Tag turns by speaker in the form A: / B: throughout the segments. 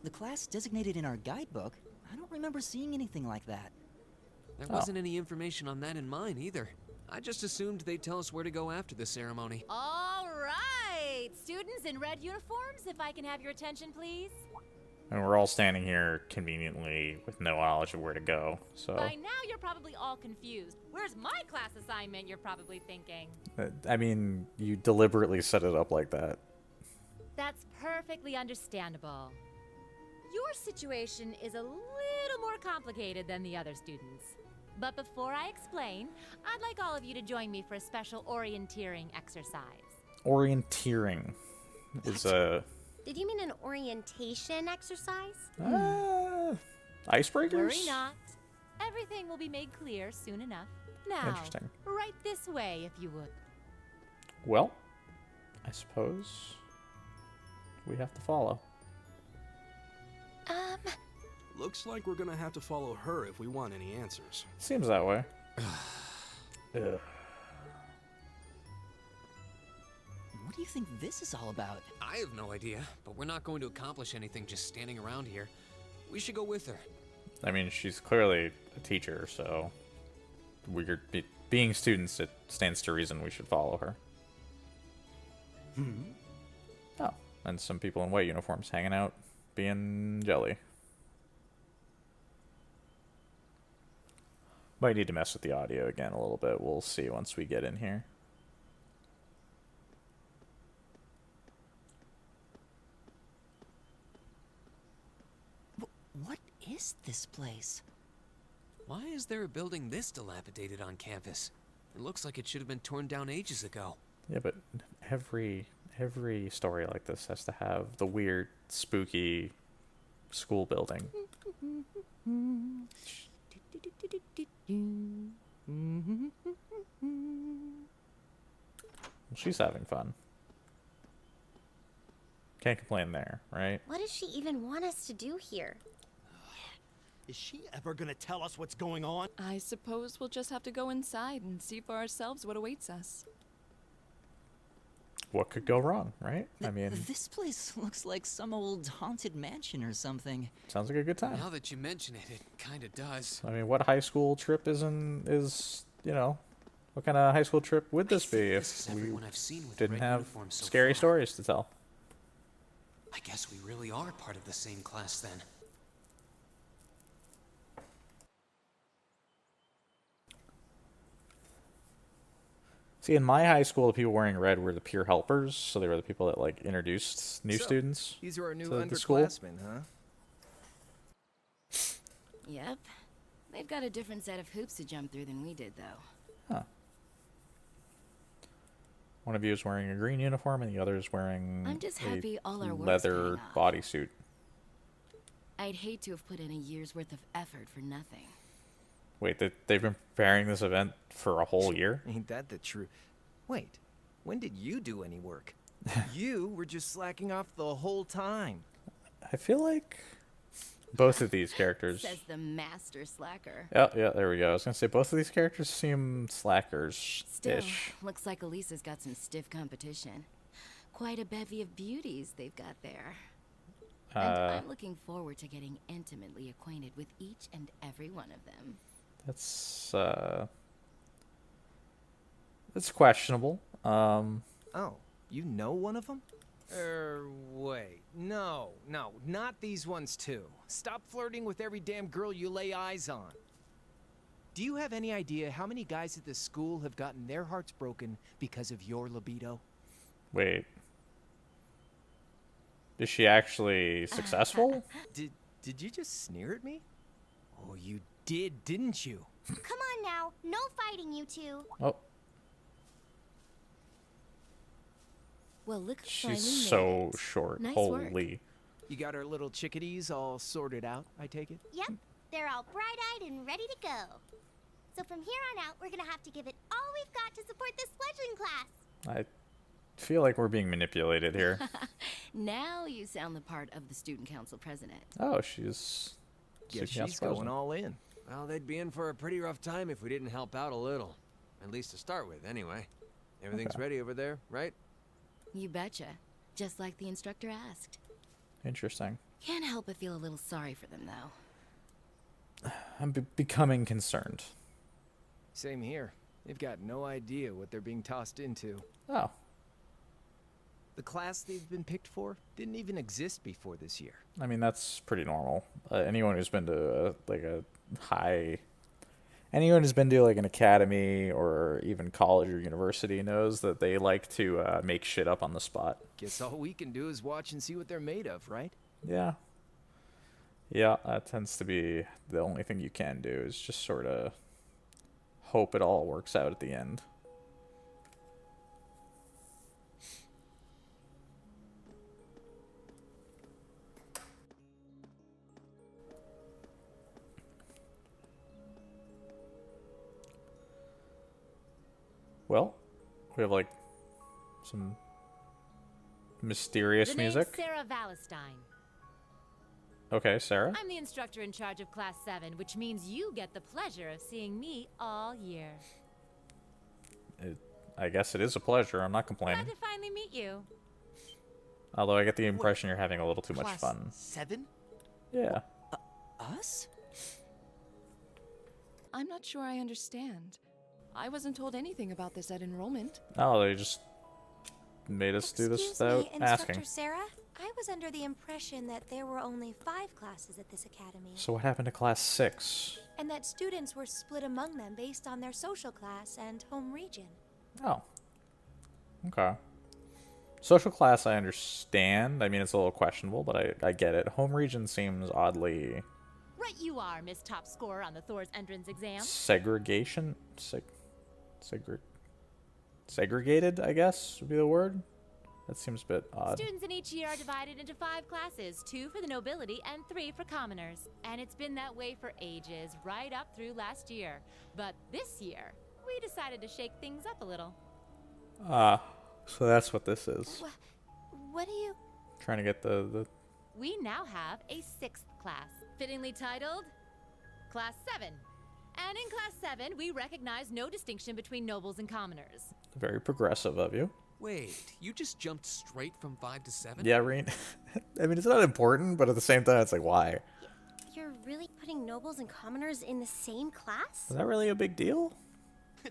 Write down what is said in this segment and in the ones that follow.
A: The class designated in our guidebook, I don't remember seeing anything like that.
B: There wasn't any information on that in mine either. I just assumed they'd tell us where to go after the ceremony.
C: All right, students in red uniforms, if I can have your attention, please.
D: And we're all standing here conveniently with no knowledge of where to go, so...
C: By now, you're probably all confused. Where's my class assignment, you're probably thinking?
D: I mean, you deliberately set it up like that.
C: That's perfectly understandable. Your situation is a little more complicated than the other students. But before I explain, I'd like all of you to join me for a special orienteering exercise.
D: Orienteering is a...
E: Did you mean an orientation exercise?
D: Icebreakers?
C: Worry not. Everything will be made clear soon enough. Now,
D: Interesting.
C: right this way, if you would.
D: Well, I suppose we have to follow.
F: Looks like we're gonna have to follow her if we want any answers.
D: Seems that way. Ugh.
A: What do you think this is all about?
B: I have no idea, but we're not going to accomplish anything just standing around here. We should go with her.
D: I mean, she's clearly a teacher, so being students, it stands to reason we should follow her. Oh, and some people in white uniforms hanging out, being jelly. Might need to mess with the audio again a little bit. We'll see once we get in here.
A: What is this place?
B: Why is there a building this dilapidated on campus? It looks like it should have been torn down ages ago.
D: Yeah, but every story like this has to have the weird, spooky school building. Well, she's having fun. Can't complain there, right?
E: What does she even want us to do here?
G: Is she ever gonna tell us what's going on?
H: I suppose we'll just have to go inside and see for ourselves what awaits us.
D: What could go wrong, right? I mean,
A: This place looks like some old haunted mansion or something.
D: sounds like a good time.
B: Now that you mention it, it kind of does.
D: I mean, what high school trip is, you know, what kind of high school trip would this be
B: This
D: if
B: is
D: we
B: everyone I've seen with
D: didn't
B: red
D: have
B: uniforms so
D: scary
B: far.
D: stories to tell?
B: I guess we really are part of the same class then.
D: See, in my high school, the people wearing red were the peer helpers, so they were the people that, like, introduced new students.
I: These are our new
D: to the school.
I: underclassmen, huh?
H: Yep. They've got a different set of hoops to jump through than we did, though.
D: Huh. One of you is wearing a green uniform, and the other is wearing
H: I'm just
D: a
H: happy all our work's
D: leather
H: paying off.
D: bodysuit.
H: I'd hate to have put in a year's worth of effort for nothing.
D: Wait, they've been preparing this event for a whole year?
I: Ain't that the truth? Wait, when did you do any work? You were just slacking off the whole time.
D: I feel like both of these characters...
H: Says the master slacker.
D: Yeah, there we go. I was going to say, both of these characters seem
H: Still,
D: slackers-ish.
H: looks like Elisa's got some stiff competition. Quite a bevy of beauties they've got there. And I'm looking forward to getting intimately acquainted with each and every one of them.
D: That's questionable.
I: Oh, you know one of them? Wait. No, not these ones too. Stop flirting with every damn girl you lay eyes on. Do you have any idea how many guys at this school have gotten their hearts broken because of your libido?
D: Wait. Is she actually successful?
I: Did you just sneer at me? Oh, you did, didn't you?
E: Come on now, no fighting, you two.
D: Oh,
H: Well, look who finally
D: she's
H: made
D: so
H: it.
D: short.
H: Nice
D: Holy.
H: work.
I: You got our little chickadees all sorted out, I take it?
E: Yep, they're all bright-eyed and ready to go. So from here on out, we're gonna have to give it all we've got to support this fledgling class.
D: I feel like we're being manipulated here.
H: Now you sound the part of the student council president.
D: Oh, she's...
I: Guess
D: Student
I: she's
D: council
I: going
D: president.
I: all in.
B: Well, they'd be in for a pretty rough time if we didn't help out a little. At least to start with, anyway. Everything's
D: Okay.
B: ready over there, right?
H: You betcha. Just like the instructor asked.
D: Interesting.
H: Can't help but feel a little sorry for them, though.
D: I'm becoming concerned.
I: Same here. They've got no idea what they're being tossed into.
D: Oh.
I: The class they've been picked for didn't even exist before this year.
D: I mean, that's pretty normal. Anyone who's been to anyone who's been to like an academy or even college or university knows that they like to make shit up on the spot.
I: Guess all we can do is watch and see what they're made of, right?
D: Yeah. Yeah, that tends to be the only thing you can do, is just sort of hope it all works out at the end. Well, we have like some mysterious
C: The name's
D: music.
C: Sarah Valestine.
D: Okay, Sarah.
C: I'm the instructor in charge of Class 7, which means you get the pleasure of seeing me all year.
D: I guess it is a pleasure. I'm not
C: Glad
D: complaining.
C: to finally meet you.
D: Although I get the impression you're having a little too much
G: Class
D: fun.
G: 7?
D: Yeah.
A: Us?
J: I'm not sure I understand. I wasn't told anything about this at enrollment.
D: Oh, they just made us do this
E: Excuse
D: without
E: me, Instructor
D: asking.
E: Sarah? I was under the impression that there were only 5 classes at this academy,
D: So what happened to Class 6?
E: and that students were split among them based on their social class and home region.
D: Oh. Okay. Social class I understand. I mean, it's a little questionable, but I get it. Home region seems oddly...
C: Right you are, Miss Top Scorer on the Thor's entrance exam.
D: segregation? Segregated, I guess, would be the word. That seems a bit odd.
C: Students in each year are divided into 5 classes, 2 for the nobility and 3 for commoners. And it's been that way for ages, right up through last year. But this year, we decided to shake things up a little.
D: So that's what this is.
E: What do you...
D: Trying to get the
C: We now have a 6th class, fittingly titled Class 7. And in Class 7, we recognize no distinction between nobles and commoners.
D: very progressive of you.
B: Wait, you just jumped straight from 5 to 7?
D: Yeah, Reen. I mean, it's not important, but at the same time, it's like, why?
E: You're really putting nobles and commoners in the same class?
D: Is that really a big deal?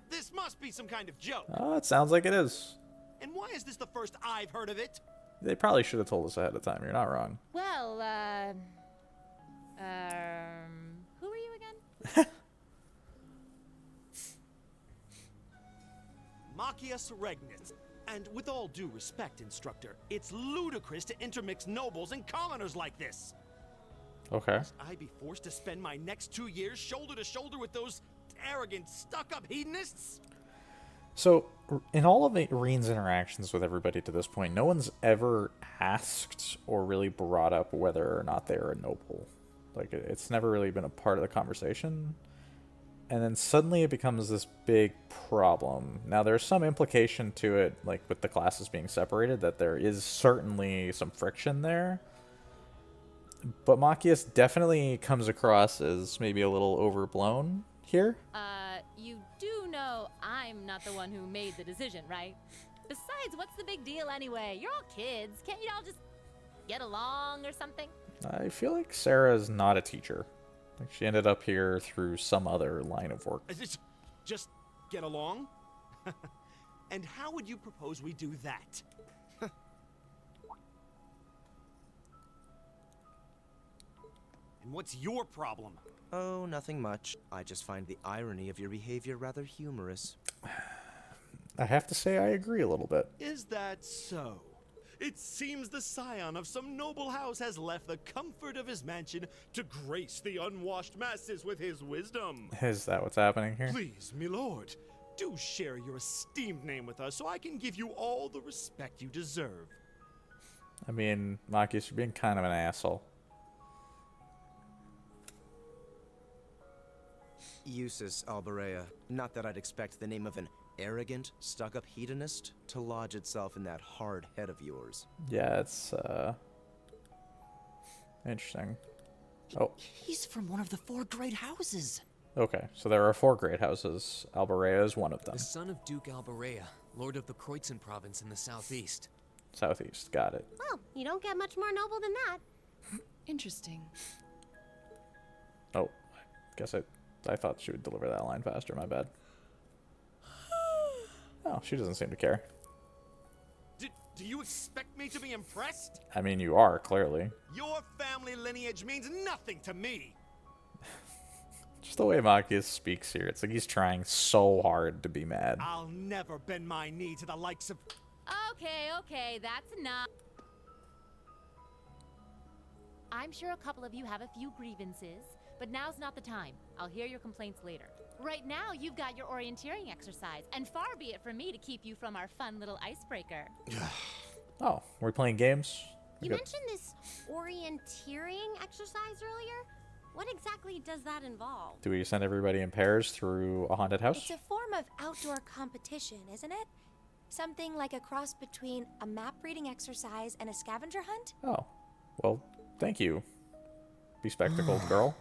G: This must be some kind of joke.
D: Oh, it sounds like it is.
G: And why is this the first I've heard of it?
D: They probably should have told us ahead of time. You're not wrong.
C: Well, who are you again?
G: Machias Regnans. And with all due respect, Instructor, it's ludicrous to intermix nobles and commoners like this.
D: Okay.
G: I be forced to spend my next 2 years shoulder to shoulder with those arrogant, stuck-up hedonists?
D: So, in all of Reen's interactions with everybody to this point, no one's ever asked or really brought up whether or not they're a noble. Like, it's never really been a part of the conversation. And then suddenly it becomes this big problem. Now, there's some implication to it, like with the classes being separated, that there is certainly some friction there. But Machias definitely comes across as maybe a little overblown here.
C: You do know I'm not the one who made the decision, right? Besides, what's the big deal anyway? You're all kids. Can't you all just get along or something?
D: I feel like Sarah's not a teacher. Like, she ended up here through some other line of work.
G: Just get along? And how would you propose we do that? And what's your problem?
K: Oh, nothing much. I just find the irony of your behavior rather humorous.
D: I have to say I agree a little bit.
G: Is that so? It seems the scion of some noble house has left the comfort of his mansion to grace the unwashed masses with his wisdom.
D: Is that what's happening here?
G: Please, my lord, do share your esteemed name with us so I can give you all the respect you deserve.
D: I mean, Machias, you're being kind of an asshole.
K: Usus Alberea. Not that I'd expect the name of an arrogant, stuck-up hedonist to lodge itself in that hard head of yours.
D: Yeah, it's, interesting. Oh,
A: He's from one of the 4 great houses.
D: okay. So there are 4 great houses. Alberea is one of them.
B: The son of Duke Alberea, lord of the Kreutzen province in the southeast.
D: Southeast, got it.
E: Well, you don't get much more noble than that.
J: Interesting.
D: Oh, I guess I thought she would deliver that line faster. My bad. Oh, she doesn't seem to care.
G: Do you expect me to be impressed?
D: I mean, you are, clearly.
G: Your family lineage means nothing to me.
D: Just the way Machias speaks here, it's like he's trying so hard to be mad.
G: I'll never bend my knee to the likes of...
C: Okay, that's enough. I'm sure a couple of you have a few grievances, but now's not the time. I'll hear your complaints later. Right now, you've got your orienteering exercise, and far be it from me to keep you from our fun little icebreaker.
D: Oh, we're playing games?
E: You mentioned this orienteering exercise earlier. What exactly does that involve?
D: Do we send everybody in pairs through a haunted house?
L: It's a form of outdoor competition, isn't it? Something like a cross between a map reading exercise and a scavenger hunt?
D: Oh, well, thank you, bespectacled girl.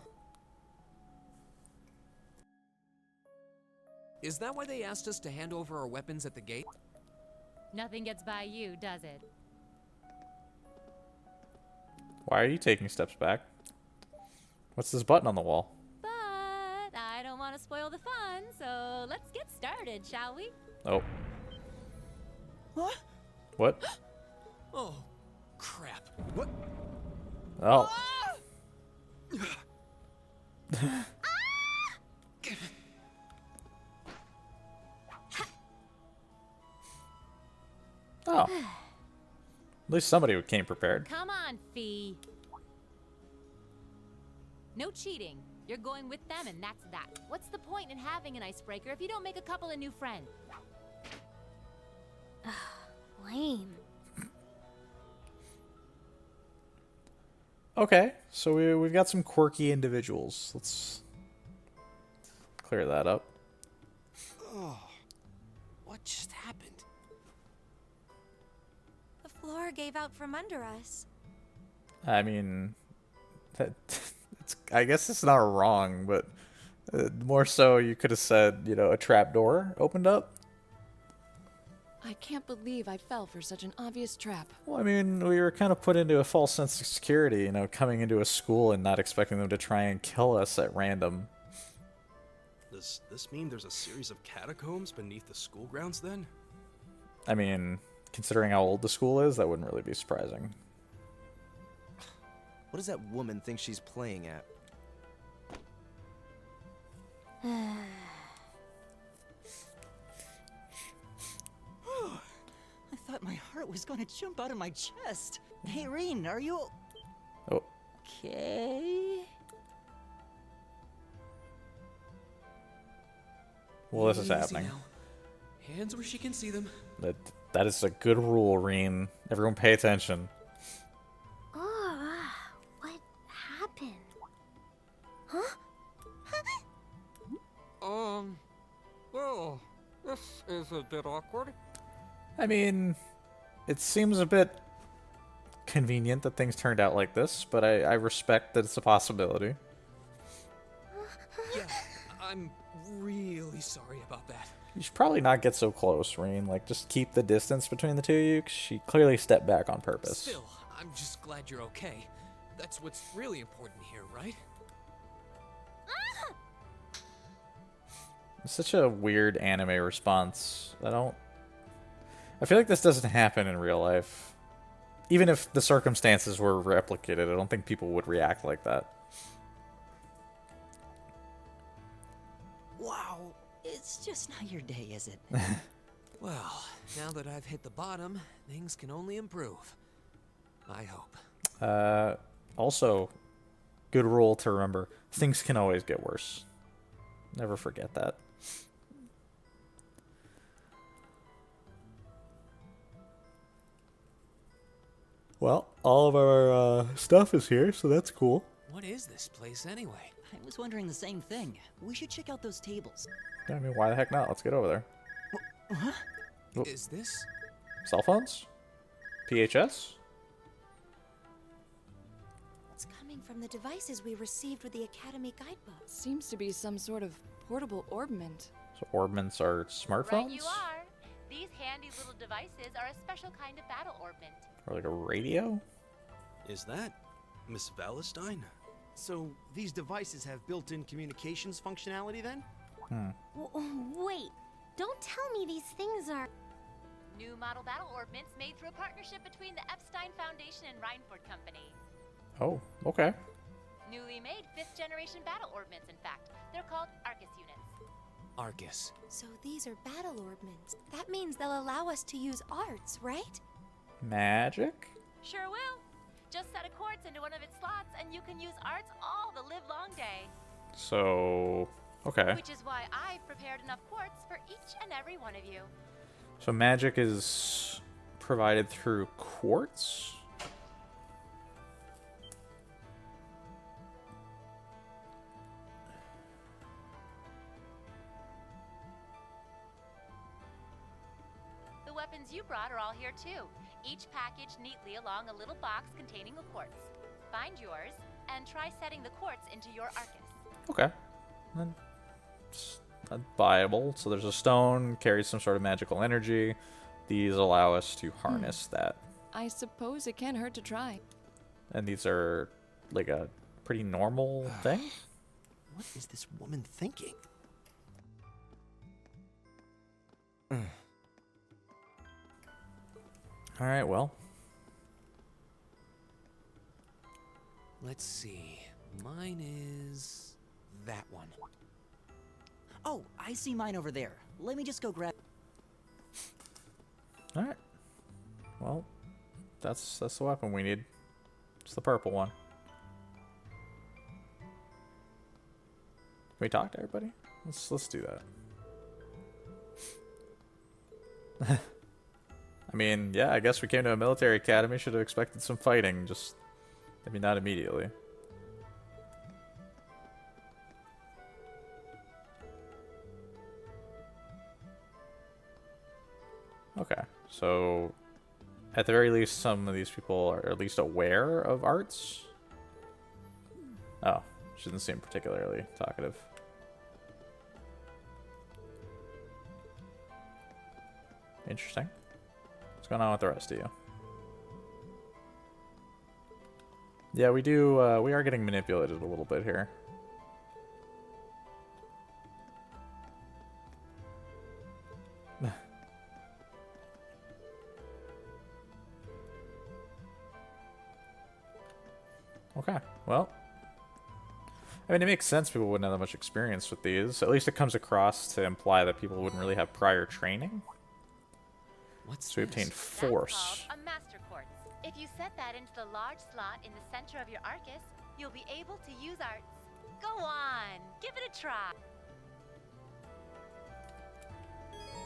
B: Is that why they asked us to hand over our weapons at the gate?
C: Nothing gets by you, does it?
D: Why are you taking steps back? What's this button on the wall?
C: But I don't want to spoil the fun, so let's get started, shall we?
D: Oh.
A: What?
D: What?
B: Oh, crap.
G: What?
D: Oh. Oh. At least somebody came prepared.
C: Come on, Fee. No cheating. You're going with them, and that's that. What's the point in having an icebreaker if you don't make a couple of new friends?
L: Lame.
D: Okay, so we've got some quirky individuals. Let's clear that up.
B: Oh, what just happened?
L: The floor gave out from under us.
D: I mean, I guess it's not wrong, but more so you could have said, you know, a trap door opened up.
J: I can't believe I fell for such an obvious trap.
D: Well, I mean, we were kind of put into a false sense of security, you know, coming into a school and not expecting them to try and kill us at random.
F: Does this mean there's a series of catacombs beneath the school grounds then?
D: I mean, considering how old the school is, that wouldn't really be surprising.
K: What does that woman think she's playing at?
A: I thought my heart was going to jump out of my chest. Hey, Reen, are you
D: Oh.
A: okay?
D: Well, this is
B: Easy
D: happening.
B: now. Hands where she can see them.
D: That is a good rule, Reen. Everyone pay attention.
E: Oh, what happened? Huh?
M: Oh, this is a bit awkward.
D: I mean, it seems a bit convenient that things turned out like this, but I respect that it's a possibility.
B: Yeah, I'm really sorry about that.
D: You should probably not get so close, Reen. Like, just keep the distance between the two of you, 'cause she clearly stepped back on purpose.
B: Still, I'm just glad you're okay. That's what's really important here, right?
D: It's such a weird anime response. I feel like this doesn't happen in real life. Even if the circumstances were replicated, I don't think people would react like that.
A: Wow, it's just not your day, is it?
B: Well, now that I've hit the bottom, things can only improve. I hope.
D: Also, good rule to remember, things can always get worse. Never forget that. Well, all of our stuff is here, so that's cool.
B: What is this place anyway?
A: I was wondering the same thing. We should check out those tables.
D: I mean, why the heck not? Let's get over there.
A: Huh?
D: Oh.
B: Is this?
D: Cell phones? PHS?
L: It's coming from the devices we received with the Academy guidebook.
J: Seems to be some sort of portable orbment.
D: So orbments are smartphones?
C: Right you are. These handy little devices are a special kind of battle orbment.
D: Or like a radio?
F: Is that Miss Valestine?
G: So these devices have built-in communications functionality then?
E: Wait, don't tell me these things are...
C: New model battle orbments made through a partnership between the Epstein Foundation and Reinford Company.
D: Oh, okay.
C: Newly made 5th generation battle orbments, in fact. They're called Arcus units.
B: Arcus.
L: So these are battle orbments. That means they'll allow us to use arts, right?
D: Magic?
C: Sure will. Just set a quartz into one of its slots and you can use arts all the livelong day.
D: So, okay.
C: Which is why I've prepared enough quartz for each and every one of you.
D: So magic is provided through quartz?
C: The weapons you brought are all here too, each packaged neatly along a little box containing a quartz. Find yours, and try setting the quartz into your Arcus.
D: Okay. Then it's buyable. So there's a stone, carries some sort of magical energy. These allow us to harness that.
J: I suppose it can't hurt to try.
D: And these are like a pretty normal thing?
G: What is this woman thinking?
D: Alright, well.
B: Let's see. Mine is that one.
A: Oh, I see mine over there. Let me just go grab...
D: Alright. Well, that's the weapon we need. It's the purple one. Can we talk to everybody? Let's do that. I mean, yeah, I guess we came to a military academy, should have expected some fighting, just maybe not immediately. Okay, so at the very least, some of these people are at least aware of arts. Oh, she doesn't seem particularly talkative. Interesting. What's going on with the rest of you? Yeah, we are getting manipulated a little bit here. Okay, well. I mean, it makes sense people wouldn't have that much experience with these. At least it comes across to imply that people wouldn't really have prior training.
B: What's
D: So we obtained
C: That's
D: force.
C: called a master quartz. If you set that into the large slot in the center of your Arcus, you'll be able to use arts. Go on, give it a try.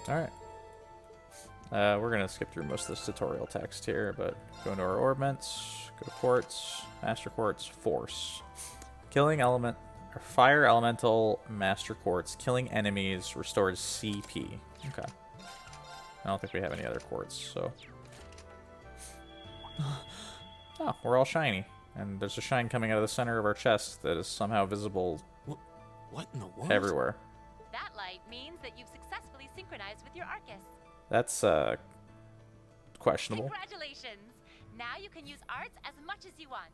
D: Alright. We're going to skip through most of this tutorial text here, but go into our orbments, go to quartz, master quartz, force. Killing element, or fire elemental, master quartz. Killing enemies restores CP. Okay. I don't think we have any other quartz, so. Oh, we're all shiny. And there's a shine coming out of the center of our chest that is somehow visible
B: What in the world?
D: everywhere.
C: That light means that you've successfully synchronized with your Arcus.
D: That's, questionable.
C: Congratulations! Now you can use arts as much as you want.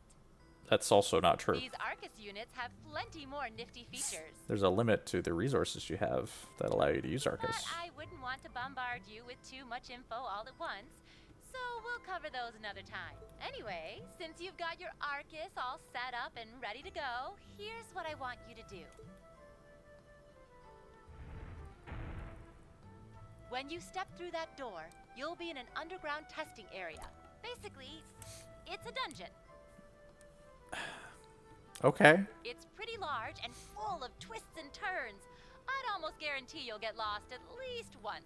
D: That's also not true.
C: These Arcus units have plenty more nifty features.
D: There's a limit to the resources you have that allow you to use Arcus.
C: But I wouldn't want to bombard you with too much info all at once, so we'll cover those another time. Anyway, since you've got your Arcus all set up and ready to go, here's what I want you to do. When you step through that door, you'll be in an underground testing area. Basically, it's a dungeon.
D: Okay.
C: It's pretty large and full of twists and turns. I'd almost guarantee you'll get lost at least once.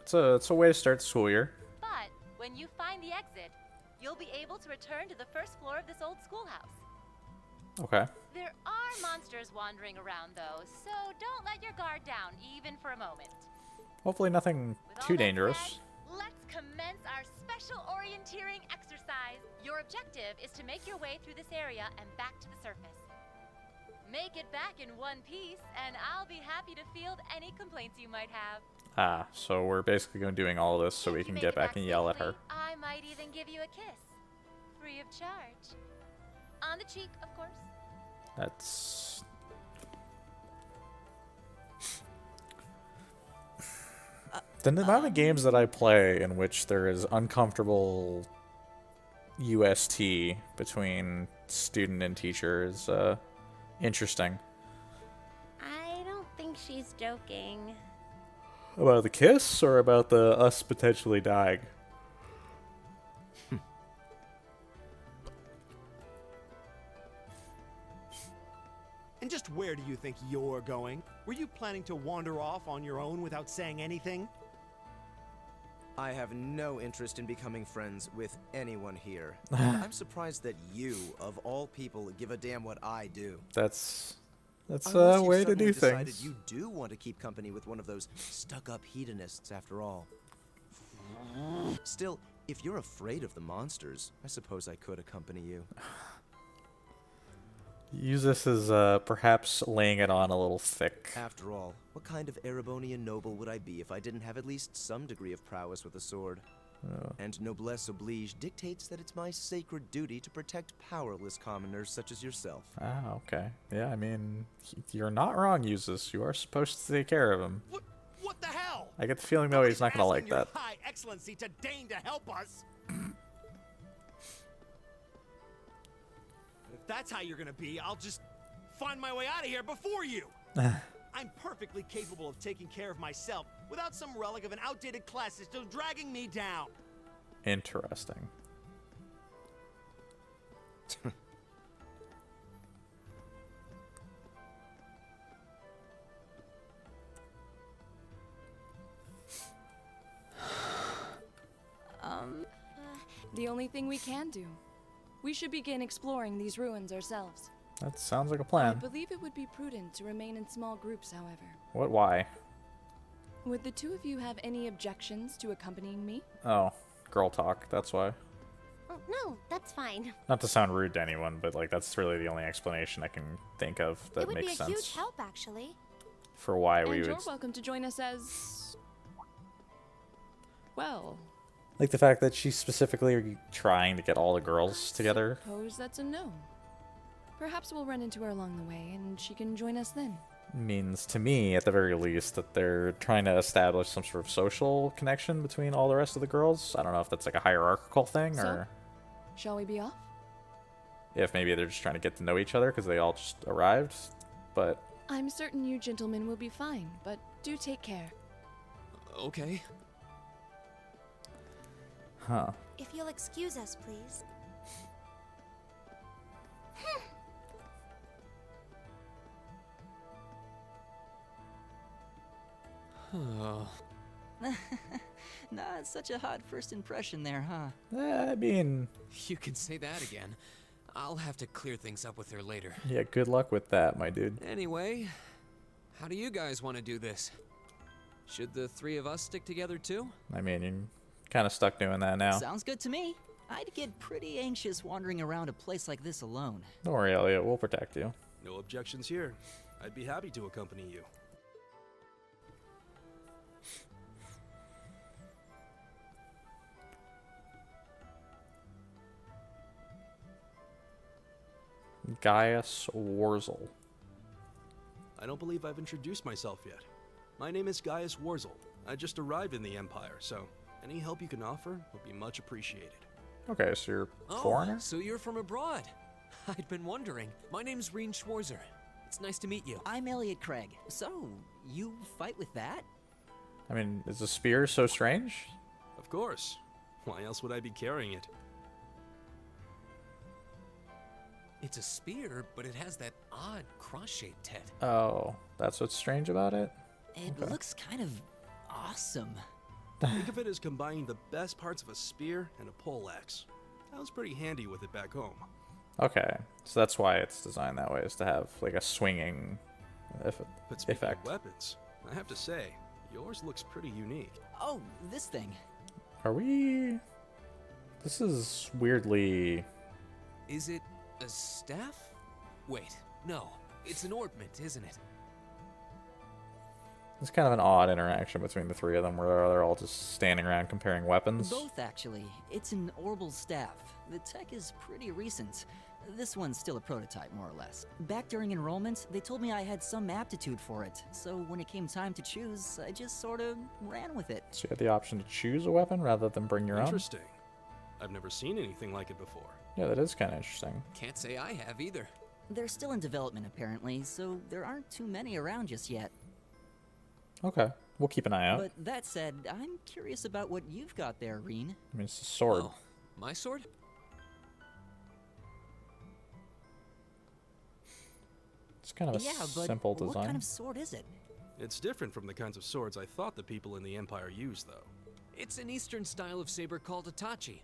D: It's a way to start the school year.
C: But when you find the exit, you'll be able to return to the first floor of this old schoolhouse.
D: Okay.
C: There are monsters wandering around, though, so don't let your guard down, even for a moment.
D: Hopefully nothing
C: With all
D: too
C: that
D: dangerous.
C: said, let's commence our special orienteering exercise. Your objective is to make your way through this area and back to the surface. Make it back in one piece, and I'll be happy to field any complaints you might have.
D: Ah, so we're basically going doing all of this so we can get back and yell at her.
C: I might even give you a kiss. Free of charge. On the cheek, of course.
D: That's... The amount of games that I play in which there is uncomfortable UST between student and teacher is interesting.
E: I don't think she's joking.
D: About the kiss or about the us potentially dying?
G: And just where do you think you're going? Were you planning to wander off on your own without saying anything?
K: I have no interest in becoming friends with anyone here. I'm surprised that you, of all people, give a damn what I do.
D: That's
K: Unless
D: a
K: you've
D: way to
K: suddenly
D: do
K: decided
D: things.
K: You do want to keep company with one of those stuck-up hedonists, after all. Still, if you're afraid of the monsters, I suppose I could accompany you.
D: Use this as perhaps laying it on a little thick.
K: After all, what kind of Erebonian noble would I be if I didn't have at least some degree of prowess with a sword? And noblesse oblige dictates that it's my sacred duty to protect powerless commoners such as yourself.
D: Ah, okay. Yeah, I mean, you're not wrong, Usus. You are supposed to take care of him.
G: What the hell?
D: I get the feeling, though, he's not going to like
G: Asking your
D: that.
G: High Excellency to deign to help us. If that's how you're gonna be, I'll just find my way out of here before you. I'm perfectly capable of taking care of myself without some relic of an outdated class system dragging me down.
D: Interesting.
J: The only thing we can do. We should begin exploring these ruins ourselves.
D: That sounds like a
J: I
D: plan.
J: believe it would be prudent to remain in small groups, however.
D: What? Why?
J: Would the two of you have any objections to accompanying me?
D: Oh, girl talk. That's why.
E: Oh, no, that's fine.
D: Not to sound rude to anyone, but like that's really the only explanation I can think of that
L: It would
D: makes
L: be a
D: sense
L: huge help, actually.
D: for why we
J: And
D: would
J: you're welcome to join us as... well,
D: like the fact that she's specifically trying to get all the girls together.
J: suppose that's a no. Perhaps we'll run into her along the way, and she can join us then.
D: Means to me, at the very least, that they're trying to establish some sort of social connection between all the rest of the girls. I don't know if that's like a hierarchical thing or
J: Shall we be off?
D: if maybe they're just trying to get to know each other because they all just arrived. But
J: I'm certain you gentlemen will be fine, but do take care.
B: Okay.
D: huh.
L: If you'll excuse us, please.
B: Oh.
A: Not such a hot first impression there, huh?
D: I mean,
B: You can say that again. I'll have to clear things up with her later.
D: yeah, good luck with that, my dude.
B: Anyway, how do you guys want to do this? Should the three of us stick together too?
D: I mean, you're kind of stuck doing that now.
A: Sounds good to me. I'd get pretty anxious wandering around a place like this alone.
D: Don't worry, Elliot. We'll protect you.
F: No objections here. I'd be happy to accompany you.
D: Gaius Warzel.
F: I don't believe I've introduced myself yet. My name is Gaius Warzel. I just arrived in the Empire, so any help you can offer would be much appreciated.
D: Okay, so you're
B: Oh,
D: foreigner?
B: so you're from abroad. I'd been wondering. My name's Reen Schwarzer. It's nice to meet you.
A: I'm Elliot Craig. So, you fight with that?
D: I mean, is a spear so strange?
F: Of course. Why else would I be carrying it?
B: It's a spear, but it has that odd cross-shaped head.
D: Oh, that's what's strange about it?
A: It
D: Okay.
A: looks kind of awesome.
F: Think of it as combining the best parts of a spear and a poleaxe. I was pretty handy with it back home.
D: Okay, so that's why it's designed that way, is to have like a swinging
F: But speaking
D: effect.
F: of weapons, I have to say, yours looks pretty unique.
A: Oh, this thing.
D: Are we... This is weirdly...
B: Is it a staff? Wait, no. It's an ornament, isn't it?
D: It's kind of an odd interaction between the three of them where they're all just standing around comparing weapons.
A: Both, actually. It's an orbital staff. The tech is pretty recent. This one's still a prototype, more or less. Back during enrollment, they told me I had some aptitude for it, so when it came time to choose, I just sort of ran with it.
D: So you had the option to choose a weapon rather than bring your own?
F: Interesting. I've never seen anything like it before.
D: Yeah, that is kind of interesting.
B: Can't say I have either.
A: They're still in development, apparently, so there aren't too many around just yet.
D: Okay, we'll keep an eye out.
A: But that said, I'm curious about what you've got there, Reen.
D: I mean, it's a sword.
B: Oh, my sword?
D: It's kind of a simple design.
A: What kind of sword is it?
F: It's different from the kinds of swords I thought the people in the Empire used, though.
B: It's an Eastern style of saber called a tachi.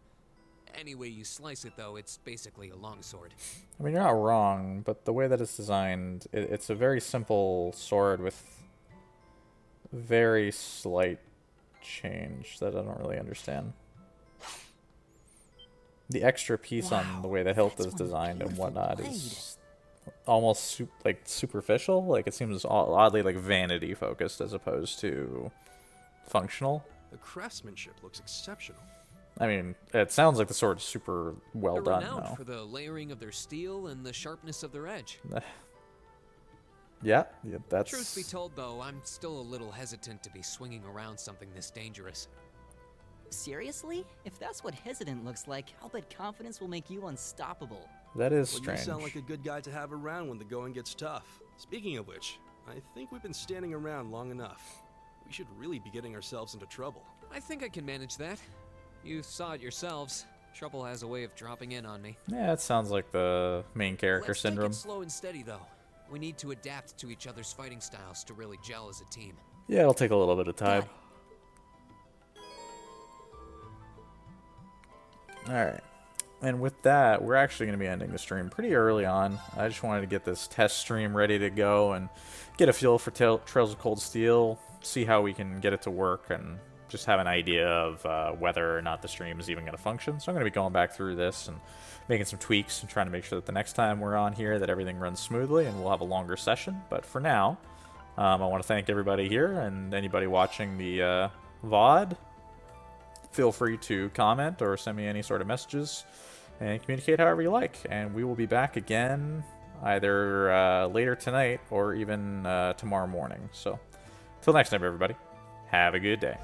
B: Any way you slice it, though, it's basically a longsword.
D: I mean, you're not wrong, but the way that it's designed, it's a very simple sword with very slight change that I don't really understand. The extra piece on the way the hilt is designed and whatnot is almost superficial. Like, it seems oddly like vanity focused as opposed to functional.
F: The craftsmanship looks exceptional.
D: I mean, it sounds like the sword is super well
B: They're
D: done,
B: renowned
D: though.
B: for the layering of their steel and the sharpness of their edge.
D: Yeah, that's...
B: Truth be told, though, I'm still a little hesitant to be swinging around something this dangerous.
A: Seriously? If that's what hesitant looks like, I'll bet confidence will make you unstoppable.
D: That is
F: Well,
D: strange.
F: you sound like a good guy to have around when the going gets tough. Speaking of which, I think we've been standing around long enough. We should really be getting ourselves into trouble.
B: I think I can manage that. You saw it yourselves. Trouble has a way of dropping in on me.
D: Yeah, it sounds like the main character
B: Let's
D: syndrome.
B: Take it slow and steady, though. We need to adapt to each other's fighting styles to really gel as a team.
D: Yeah, it'll take a little bit of time. Alright. And with that, we're actually going to be ending the stream pretty early on. I just wanted to get this test stream ready to go and get a feel for Trails of Cold Steel, see how we can get it to work, and just have an idea of whether or not the stream is even going to function. So I'm going to be going back through this and making some tweaks and trying to make sure that the next time we're on here that everything runs smoothly and we'll have a longer session. But for now, I want to thank everybody here and anybody watching the VOD. Feel free to comment or send me any sort of messages and communicate however you like. And we will be back again either later tonight or even tomorrow morning. So, till next time, everybody, have a good day.